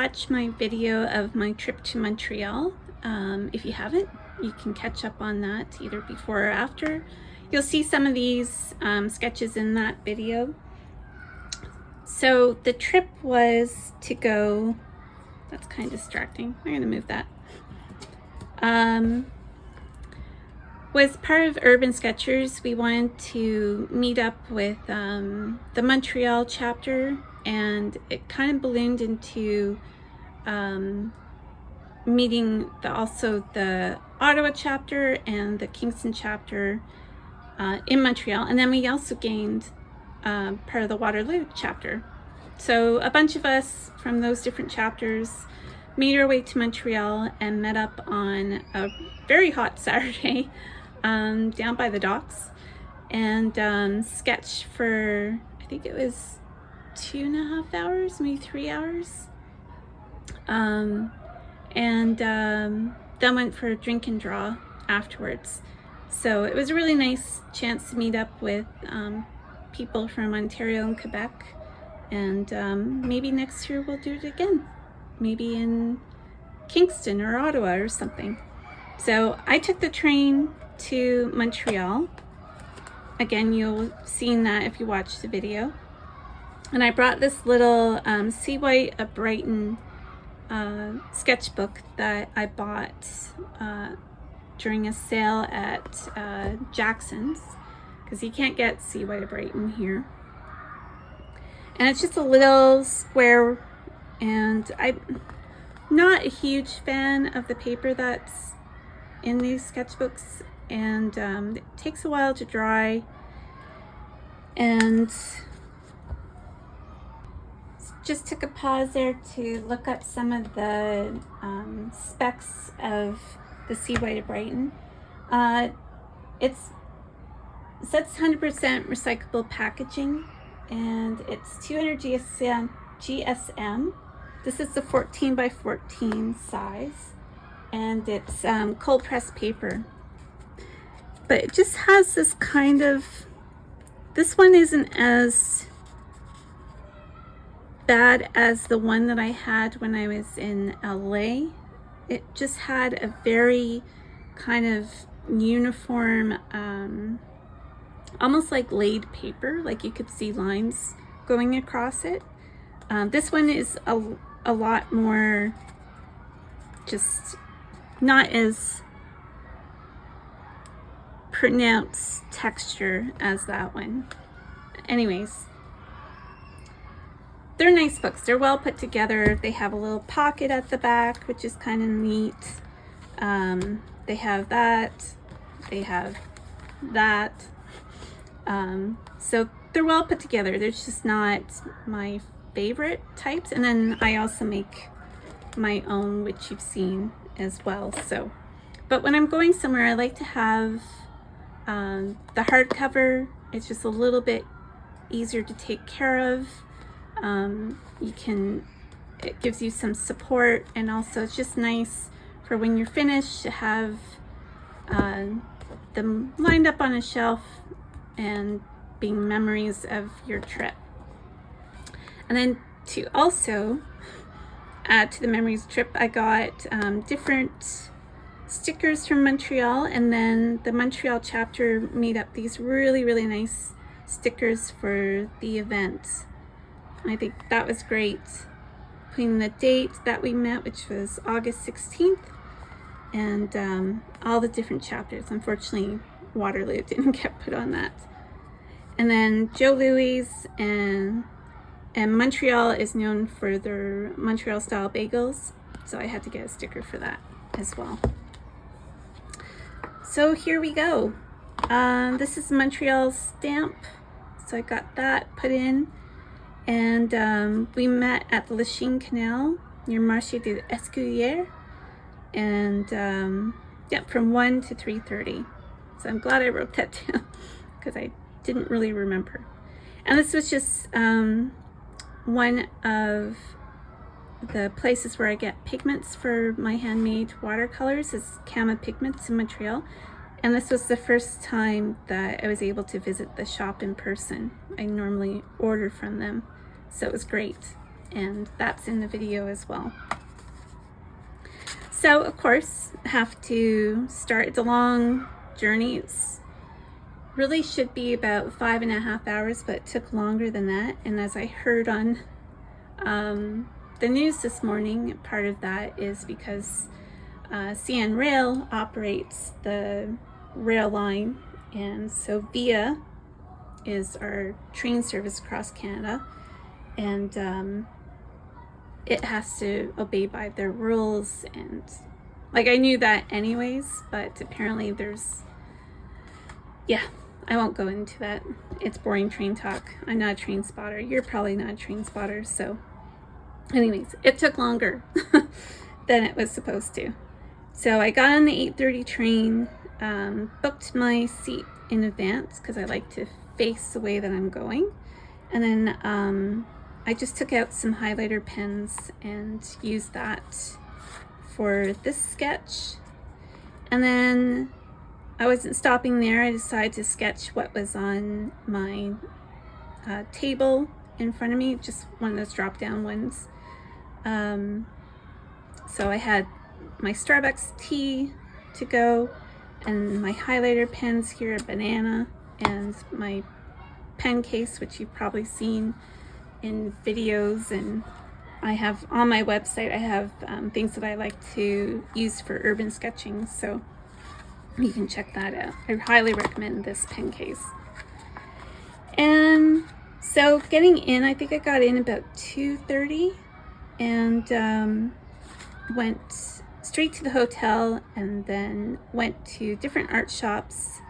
watch my video of my trip to Montreal. If you haven't, you can catch up on that either before or after. You'll see some of these sketches in that video. So the trip was to go, that's kind of distracting, I'm gonna move that. Was part of Urban Sketchers. We wanted to meet up with the Montreal chapter, and it kind of ballooned into meeting also the Ottawa chapter and the Kingston chapter in Montreal, and then we also gained part of the Waterloo chapter. So a bunch of us from those different chapters made our way to Montreal and met up on a very hot Saturday down by the docks, and sketched for, I think it was 2.5 hours, maybe 3 hours, and then went for a drink and draw afterwards. So it was a really nice chance to meet up with people from Ontario and Quebec, and maybe next year we'll do it again, maybe in Kingston or Ottawa or something. So I took the train to Montreal. Again, you'll have seen that if you watch the video. And I brought this little See White of Brighton sketchbook that I bought during a sale at Jackson's, because you can't get See White of Brighton here. And it's just a little square, and I'm not a huge fan of the paper that's in these sketchbooks, and it takes a while to dry, and just took a pause there to look up some of the specs of the See White of Brighton. It says 100% recyclable packaging, and it's 200 GSM. This is the 14 by 14 size, and it's cold pressed paper. But it just has this kind of, this one isn't as bad as the one that I had when I was in LA. It just had a very kind of uniform, almost like laid paper, like you could see lines going across it. This one is a lot more, just not as pronounced texture as that one. Anyways, they're nice books. They're well put together. They have a little pocket at the back, which is kind of neat. They have that. They have that. So they're well put together. They're just not my favorite types. And then I also make my own, which you've seen as well. So, but when I'm going somewhere, I like to have the hardcover. It's just a little bit easier to take care of. It gives you some support, and also it's just nice for when you're finished to have them lined up on a shelf and being memories of your trip. And then to also add to the memories trip, I got different stickers from Montreal, and then the Montreal chapter made up these really, really nice stickers for the event. I think that was great, putting the date that we met, which was August 16th, and all the different chapters. Unfortunately, Waterloo didn't get put on that. And then Joe Louis and Montreal is known for their Montreal style bagels, so I had to get a sticker for that as well. So here we go. This is Montreal's stamp, so I got that put in. And we met at the Lachine Canal near Marché de l'Esculier, and yeah, from 1 to 3:30. So I'm glad I wrote that down because I didn't really remember. And this was just one of the places where I get pigments for my handmade watercolors, is Cama Pigments in Montreal. And this was the first time that I was able to visit the shop in person. I normally order from them, so it was great. and that's in the video as well. So of course, have to start. It's a long journey. It's really should be about 5.5 hours, but it took longer than that. And as I heard on the news this morning, part of that is because CN Rail operates the rail line, and so VIA is our train service across Canada, and it has to obey by their rules. And like, I knew that anyways, but apparently there's, yeah, I won't go into that. It's boring train talk. I'm not a train spotter. You're probably not a train spotter. So anyways, it took longer than it was supposed to. So I got on the 8:30 train, booked my seat in advance because I like to face the way that I'm going. And then I just took out some highlighter pens and used that for this sketch. And then I wasn't stopping there. I decided to sketch what was on my table in front of me, just one of those drop down ones. So I had my Starbucks tea to go, and my highlighter pens here, a banana, and my pen case, which you've probably seen in videos. And I have on my website, I have things that I like to use for urban sketching, so you can check that out. I highly recommend this pen case. And so getting in, I think I got in about 2:30 and went straight to the hotel, and then went to different art shops.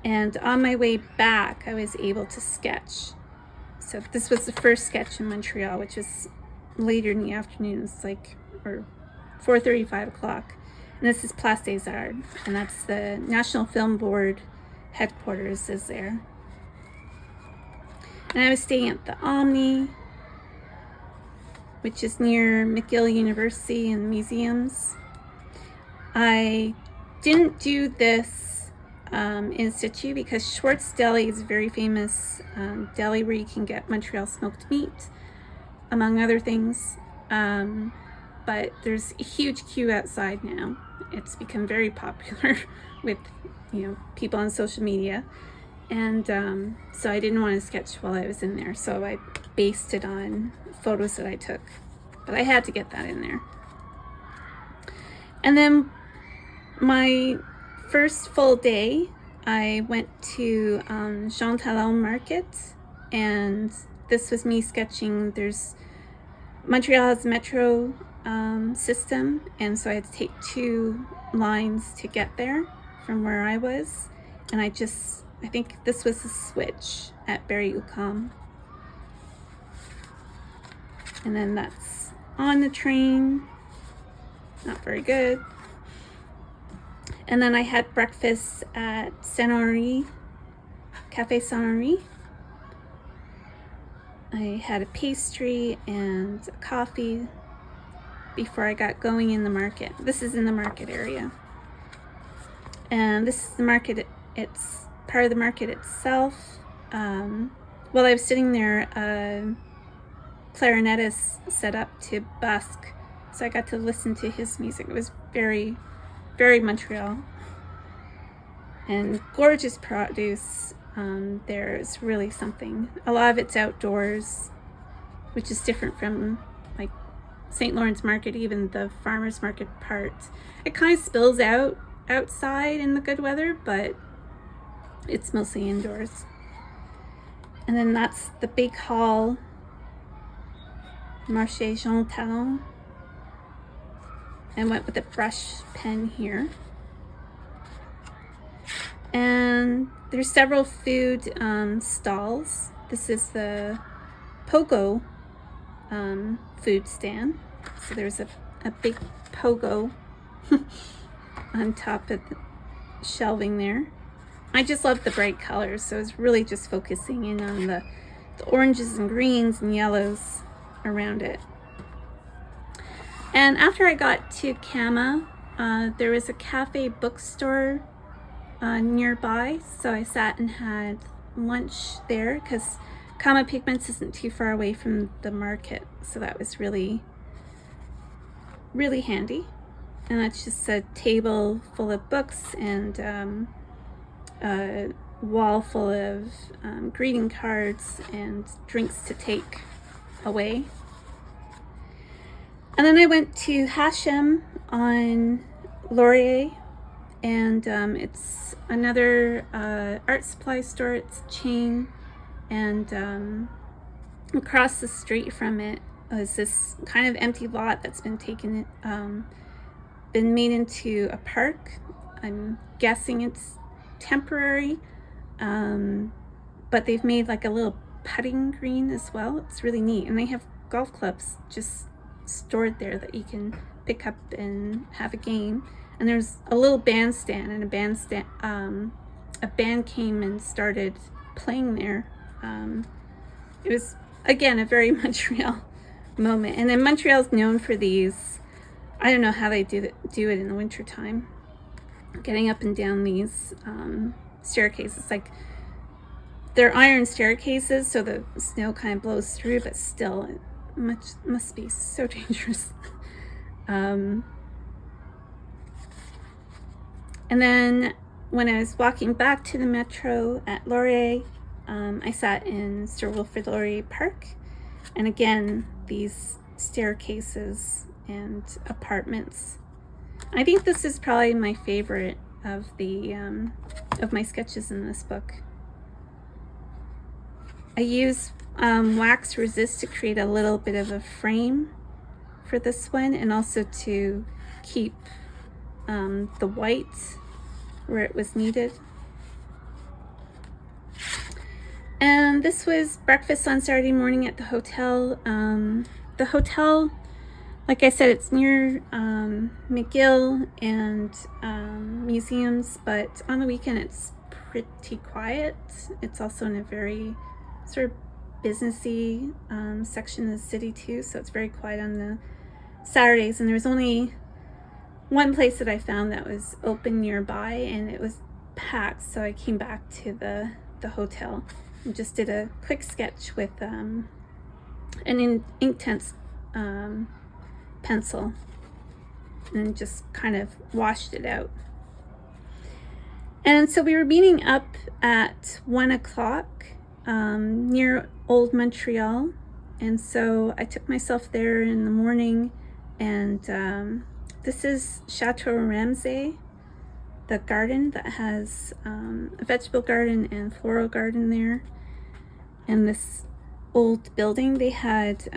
And on my way back, I was able to sketch. So this was the first sketch in Montreal, which is later in the afternoon. It's like, or 4:30, 5 o'clock. And this is Place des Arts, and that's the National Film Board headquarters is there. And I was staying at the Omni, which is near McGill University and museums. I didn't do this in situ because Schwartz Deli is a very famous deli where you can get Montreal smoked meat, among other things. But there's a huge queue outside now. It's become very popular with, people on social media. And so I didn't want to sketch while I was in there. So I based it on photos that I took. But I had to get that in there. And then my first full day, I went to Jean Talon Market. And this was me sketching. Montreal has a metro system, and so I had to take 2 lines to get there from where I was. And I think this was the switch at Berry-UQAM. And then that's on the train. Not very good. And then I had breakfast at Saint-Henri, Café Saint-Henri. I had a pastry and a coffee before I got going in the market. This is in the market area. And this is the market, it's part of the market itself. While I was sitting there, a clarinetist set up to busk, so I got to listen to his music. It was very, very Montreal. And gorgeous produce. There's really something. A lot of it's outdoors, which is different from like St. Lawrence Market, even the farmers market part. It kind of spills out outside in the good weather, but it's mostly indoors. And then that's the big hall, Marché Jean Talon. I went with a brush pen here. And there's several food stalls. This is the Pogo food stand. So there's a big Pogo on top of the shelving there. I just love the bright colors, so it's really just focusing in on the oranges and greens and yellows around it. And after I got to Kama, there was a cafe bookstore nearby, so I sat and had lunch there because Comma Pigments isn't too far away from the market, so that was really, really handy. And that's just a table full of books and a wall full of greeting cards and drinks to take away. And then I went to Hashem on Laurier, and it's another art supply store. It's a chain, and across the street from it was this kind of empty lot that's been been made into a park. I'm guessing it's temporary, but they've made like a little putting green as well. It's really neat, and they have golf clubs just stored there that you can pick up and have a game. And there's a little bandstand, and a band came and started playing there. It was, again, a very Montreal moment. And then Montreal's known for these, I don't know how they do it in the winter time, getting up and down these staircases. Like, they're iron staircases, so the snow kind of blows through, but still, it must be so dangerous. And then when I was walking back to the metro at Laurier, I sat in Sir Wilfrid Laurier Park, and again, these staircases and apartments. I think this is probably my favorite of the of my sketches in this book. I use wax resist to create a little bit of a frame for this one, and also to keep the white where it was needed. And this was breakfast on Saturday morning at the hotel. The hotel, like I said, it's near McGill and museums, but on the weekend it's pretty quiet. It's also in a very sort of businessy section of the city too, so it's very quiet on the Saturdays. And there was only one place that I found that was open nearby, and it was packed, so I came back to the hotel and just did a quick sketch with an Inktense pencil, and just kind of washed it out. And so we were meeting up at 1 o'clock near Old Montreal, and so I took myself there in the morning. And this is Chateau Ramsay, the garden that has a vegetable garden and floral garden there. And this old building, they had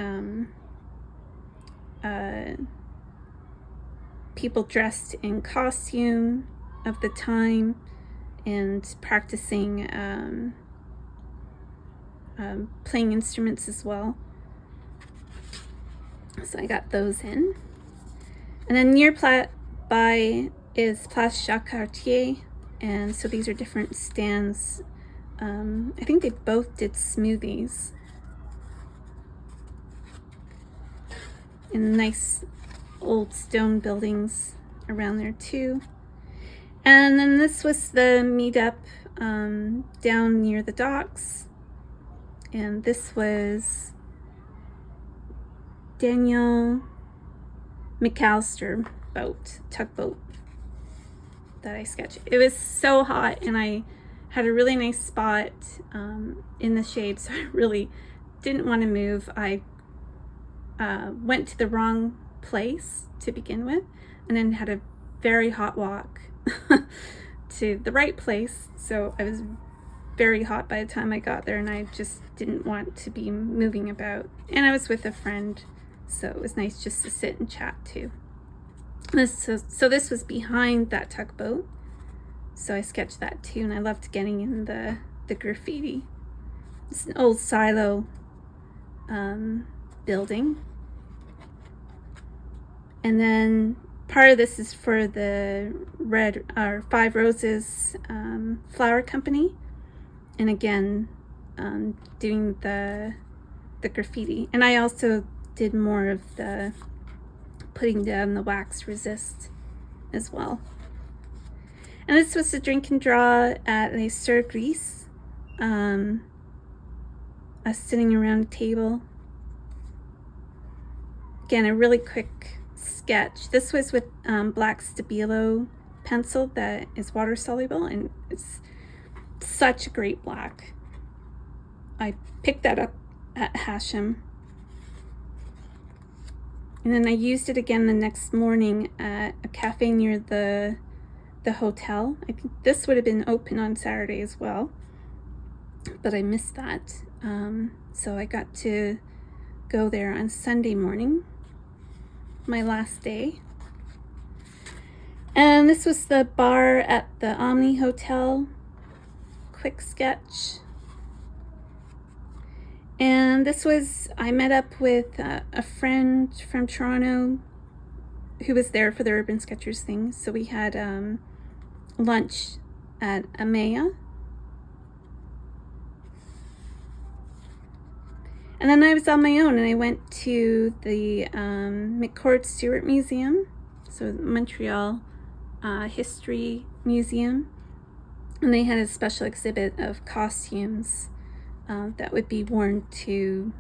people dressed in costume of the time and practicing playing instruments as well. So I got those in. And then nearby is Place Jacques Cartier, and so these are different stands. I think they both did smoothies in nice old stone buildings around there too. And then this was the meetup down near the docks, and this was Daniel McAllister tugboat that I sketched. It was so hot, and I had a really nice spot in the shade, so I really didn't want to move. I went to the wrong place to begin with, and then had a very hot walk to the right place, so I was very hot by the time I got there, and I just didn't want to be moving about. And I was with a friend, so it was nice just to sit and chat too. So this was behind that tugboat, so I sketched that too, and I loved getting in the graffiti. It's an old silo building. And then part of this is for the Five Roses flower company, and again doing the graffiti. And I also did more of the putting down the wax resist as well. And this was a drink and draw at Les Sœurs Grises. us sitting around a table. Again, a really quick sketch. This was with black Stabilo pencil that is water soluble, and it's such a great black. I picked that up at Hashem. And then I used it again the next morning at a cafe near the hotel. I think this would have been open on Saturday as well, but I missed that. So I got to go there on Sunday morning, my last day. And this was the bar at the Omni Hotel. Quick sketch. And this was, I met up with a friend from Toronto who was there for the Urban Sketchers thing. So we had lunch at Amaya. And then I was on my own, and I went to the McCord Stewart Museum, so Montreal History Museum. And they had a special exhibit of costumes that would be worn to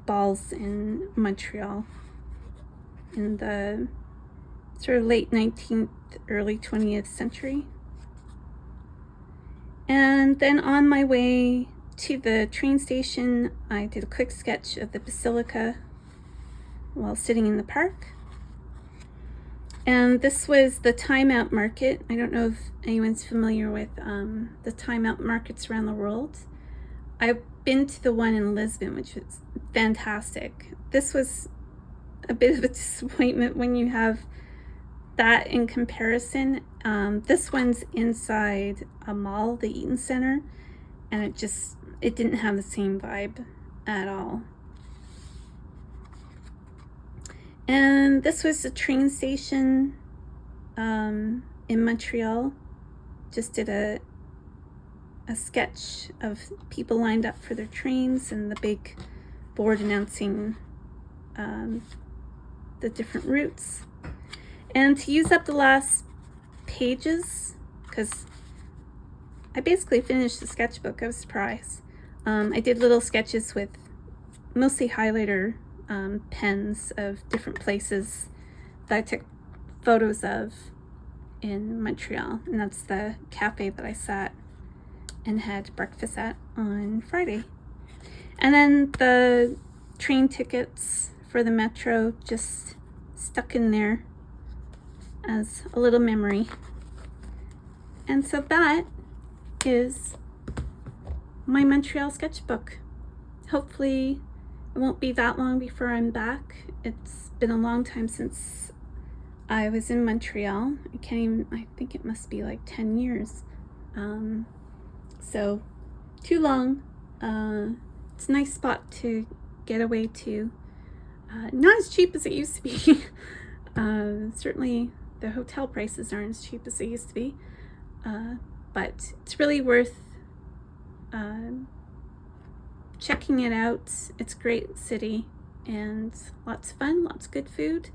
balls in Montreal in the sort of late 19th, early 20th century. And then on my way to the train station, I did a quick sketch of the Basilica while sitting in the park. And this was the Time-Out Market. I don't know if anyone's familiar with the Time-Out Markets around the world. I've been to the one in Lisbon, which was fantastic. This was a bit of a disappointment when you have that in comparison. This one's inside a mall, the Eaton Center, and it didn't have the same vibe at all. And this was a train station in Montreal. Just did a sketch of people lined up for their trains and the big board announcing the different routes. And to use up the last pages, because I basically finished the sketchbook, I was surprised. I did little sketches with mostly highlighter pens of different places that I took photos of in Montreal, and that's the cafe that I sat and had breakfast at on Friday. And then the train tickets for the metro just stuck in there as a little memory. And so that is my Montreal sketchbook. Hopefully it won't be that long before I'm back. It's been a long time since I was in Montreal. I think it must be like 10 years. So too long. It's a nice spot to get away to. Not as cheap as it used to be. Certainly the hotel prices aren't as cheap as they used to be. But it's really worth checking it out. It's a great city and lots of fun, lots of good food.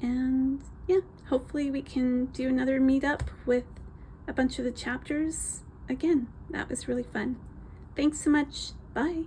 And yeah, hopefully we can do another meetup with a bunch of the chapters again. That was really fun. Thanks so much. Bye.